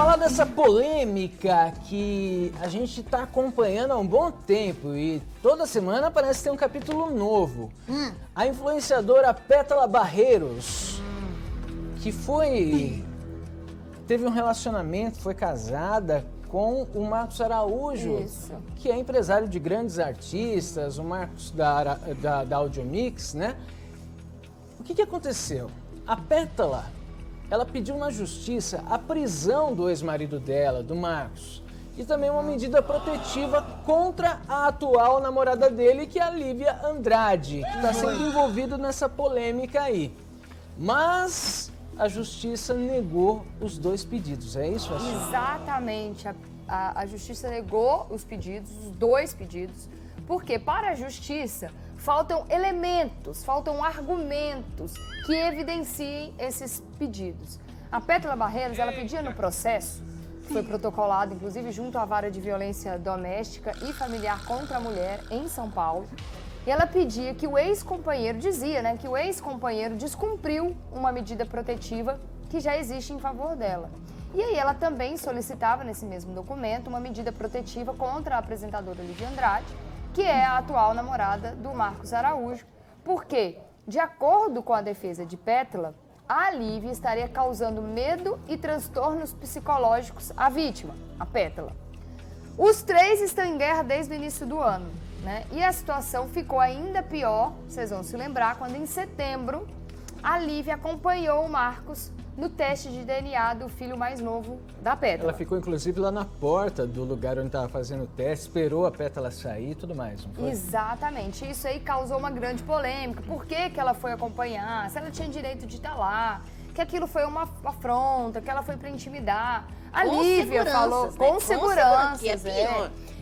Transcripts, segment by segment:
falar dessa polêmica que a gente está acompanhando há um bom tempo e toda semana parece ter um capítulo novo. A influenciadora Pétala Barreiros, que teve um relacionamento, foi casada com o Marcos Araújo, que é empresário de grandes artistas, o Marcos da Audiomix, né? O que aconteceu? A Pétala, ela pediu na justiça a prisão do ex-marido dela, do Marcos, e também uma medida protetiva contra a atual namorada dele, que é a Lívia Andrade, que está sendo envolvido nessa polêmica aí. Mas a justiça negou os dois pedidos, é isso, Faxina? Exatamente. A justiça negou os dois pedidos, porque para a justiça faltam elementos, faltam argumentos que evidenciem esses pedidos. A Pétala Barreiros, ela pedia no processo, que foi protocolado, inclusive, junto à Vara de Violência Doméstica e Familiar contra a Mulher, em São Paulo, e ela pedia que o ex-companheiro, que o ex-companheiro descumpriu uma medida protetiva que já existe em favor dela. E aí ela também solicitava, nesse mesmo documento, uma medida protetiva contra a apresentadora Lívia Andrade, que é a atual namorada do Marcos Araújo, porque, de acordo com a defesa de Pétala, a Lívia estaria causando medo e transtornos psicológicos à vítima, a Pétala. Os três estão em guerra desde o início do ano, né? E a situação ficou ainda pior, vocês vão se lembrar, quando em setembro a Lívia acompanhou o Marcos no teste de DNA do filho mais novo da Pétala. Ela ficou, inclusive, lá na porta do lugar onde estava fazendo o teste, esperou a Pétala sair e tudo mais, não foi? Exatamente. Isso aí causou uma grande polêmica. Por que ela foi acompanhar? Se ela tinha direito de estar lá? Que aquilo foi uma afronta, que ela foi para intimidar. A Lívia falou com seguranças.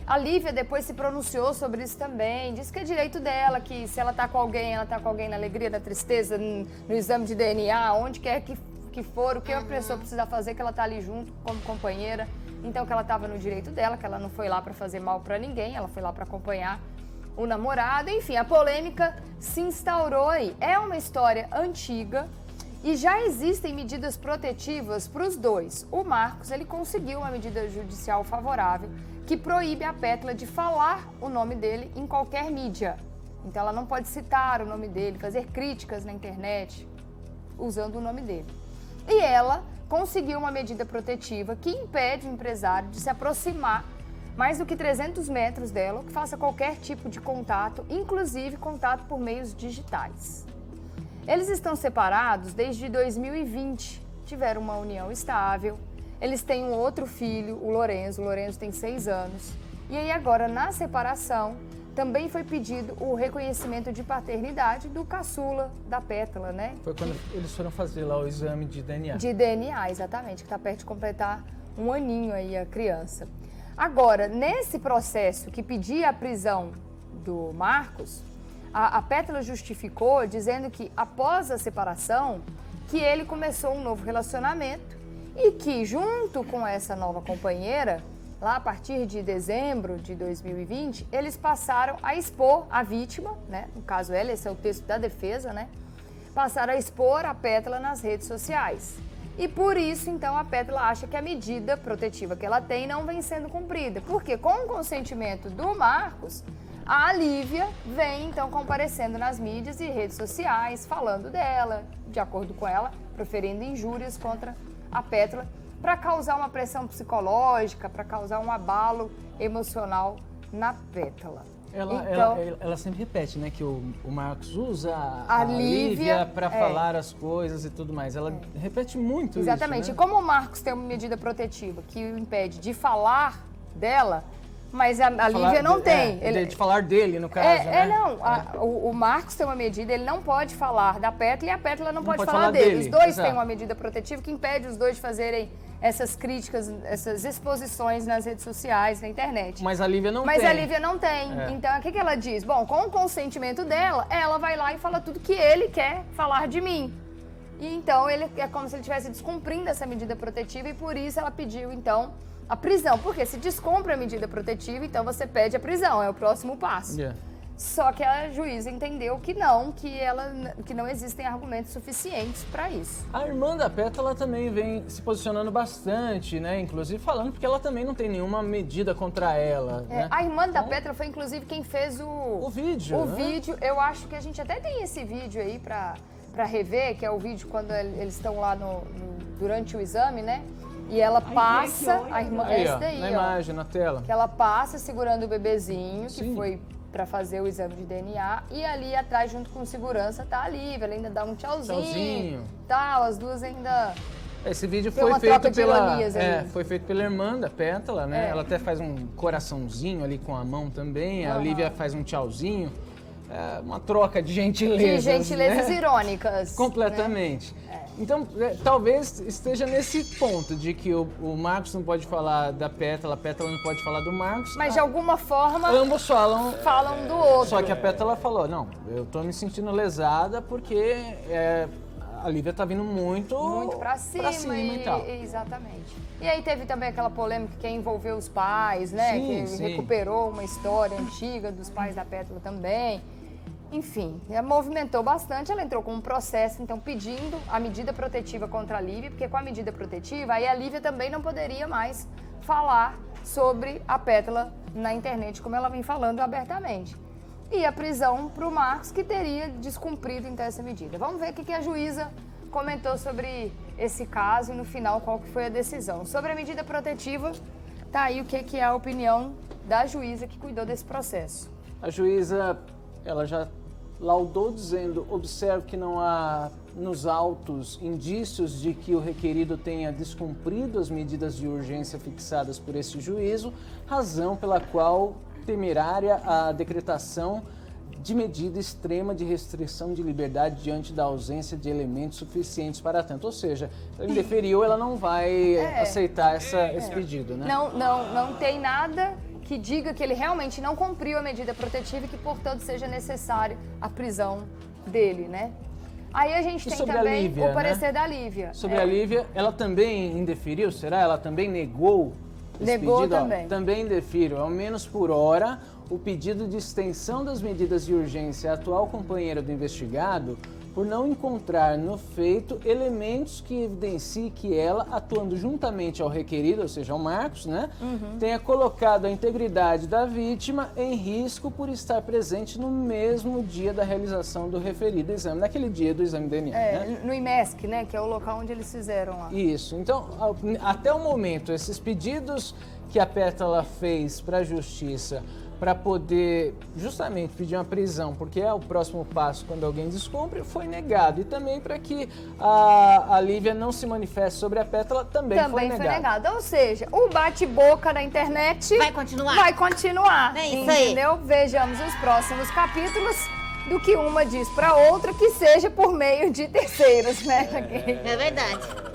A Lívia depois se pronunciou sobre isso também. Disse que é direito dela, que se ela tá com alguém, ela tá com alguém na alegria, na tristeza, no exame de DNA, onde quer que for, o que a pessoa precisa fazer, que ela tá ali junto como companheira. Então, que ela tava no direito dela, que ela não foi lá para fazer mal para ninguém, ela foi lá para acompanhar o namorado. Enfim, a polêmica se instaurou aí. É uma história antiga e já existem medidas protetivas para os dois. O Marcos, ele conseguiu uma medida judicial favorável que proíbe a Pétala de falar o nome dele em qualquer mídia. Então, ela não pode citar o nome dele, fazer críticas na internet usando o nome dele. E ela conseguiu uma medida protetiva que impede o empresário de se aproximar mais do que 300 metros dela, ou que faça qualquer tipo de contato, inclusive contato por meios digitais. Eles estão separados desde 2020, tiveram uma união estável, eles têm um outro filho, o Lorenzo tem 6 anos. E aí agora, na separação, também foi pedido o reconhecimento de paternidade do caçula da Pétala, né? Foi quando eles foram fazer lá o exame de DNA. De DNA, exatamente, que está perto de completar um aninho aí a criança. Agora, nesse processo que pedia a prisão do Marcos, a Pétala justificou dizendo que após a separação, que ele começou um novo relacionamento e que junto com essa nova companheira, lá a partir de dezembro de 2020, eles passaram a expor a vítima, né? No caso ela, esse é o texto da defesa, né? Passaram a expor a Pétala nas redes sociais. E por isso, então, a Pétala acha que a medida protetiva que ela tem não vem sendo cumprida. Porque com o consentimento do Marcos, a Lívia vem, então, comparecendo nas mídias e redes sociais, falando dela, de acordo com ela, proferindo injúrias contra a Pétala, para causar uma pressão psicológica, para causar um abalo emocional na Pétala. Ela sempre repete, né, que o Marcos usa a Lívia para falar as coisas e tudo mais. Ela repete muito isso. Exatamente. Né? E como o Marcos tem uma medida protetiva que o impede de falar dela, mas a Lívia não tem. De falar dele, no caso, né? O Marcos tem uma medida, ele não pode falar da Pétala e a Pétala não pode falar dele. Os dois têm uma medida protetiva que impede os dois de fazerem essas críticas, essas exposições nas redes sociais, na internet. Mas a Lívia não tem. Mas a Lívia não tem. Então, o que ela diz? Bom, com o consentimento dela, ela vai lá e fala tudo que ele quer falar de mim. E então, ele é como se ele estivesse descumprindo essa medida protetiva e por isso ela pediu, então, a prisão. Porque se descumpre a medida protetiva, então você pede a prisão, é o próximo passo. Só que a juíza entendeu que não existem argumentos suficientes para isso. A irmã da Pétala também vem se posicionando bastante, né? Inclusive falando porque ela também não tem nenhuma medida contra ela. Né? A irmã da Pétala foi inclusive quem fez o vídeo. O vídeo, eu acho que a gente até tem esse vídeo aí para rever, que é o vídeo quando eles estão lá durante o exame, né? E ela passa, a irmã, aí, esse daí, na imagem, na tela. Que ela passa segurando o bebezinho, que foi para fazer o exame de DNA, e ali atrás, junto com segurança, tá a Lívia, ela ainda dá um tchauzinho. Tal, as duas ainda... Esse vídeo foi feito pela irmã da Pétala, né? Ela até faz um coraçãozinho ali com a mão também, a Lívia faz um tchauzinho. É uma troca de gentilezas. De gentilezas, né? Irônicas. Completamente. Né? Então, talvez esteja nesse ponto de que o Marcos não pode falar da Pétala, a Pétala não pode falar do Marcos. Mas de alguma forma... Ambos falam do outro. Só que a Pétala falou, não, eu tô me sentindo lesada porque a Lívia tá vindo muito pra cima e tal. Exatamente. E aí teve também aquela polêmica que envolveu os pais, né? Sim. Recuperou uma história antiga dos pais da Pétala também. Enfim, movimentou bastante, ela entrou com um processo, então, pedindo a medida protetiva contra a Lívia, porque com a medida protetiva, aí a Lívia também não poderia mais falar sobre a Pétala na internet, como ela vem falando abertamente. E a prisão para o Marcos, que teria descumprido, então, essa medida. Vamos ver o que a juíza comentou sobre esse caso e, no final, qual que foi a decisão. Sobre a medida protetiva, tá aí o que é a opinião da juíza que cuidou desse processo. A juíza, ela já laudou dizendo, observo que não há nos autos indícios de que o requerido tenha descumprido as medidas de urgência fixadas por esse juízo, razão pela qual temerária a decretação de medida extrema de restrição de liberdade diante da ausência de elementos suficientes para tanto. Ou seja, ele indeferiu, ela não vai aceitar esse pedido, né? Não tem nada que diga que ele realmente não cumpriu a medida protetiva e que, portanto, seja necessário a prisão dele, né? Aí a gente tem também Lívia, o parecer da Lívia. Sobre a Lívia, ela também indeferiu, será? Ela também negou esse pedido? Também. Também indefiro, ao menos por hora, o pedido de extensão das medidas de urgência à atual companheira do investigado por não encontrar no feito elementos que evidenciem que ela, atuando juntamente ao requerido, ou seja, ao Marcos, né, tenha colocado a integridade da vítima em risco por estar presente no mesmo dia da realização do referido exame, naquele dia do exame DNA. Né? No IMESC, né, que é o local onde eles fizeram lá. Isso. Então, até o momento, esses pedidos que a Pétala fez para a Justiça para poder justamente pedir uma prisão, porque é o próximo passo quando alguém descumpre, foi negado. E também para que a Lívia não se manifeste sobre a Pétala, também foi negado. Ou seja, o bate-boca na internet vai continuar. É isso entendeu? Aí. Vejamos os próximos capítulos do que uma diz para outra, que seja por meio de terceiros, né? É verdade.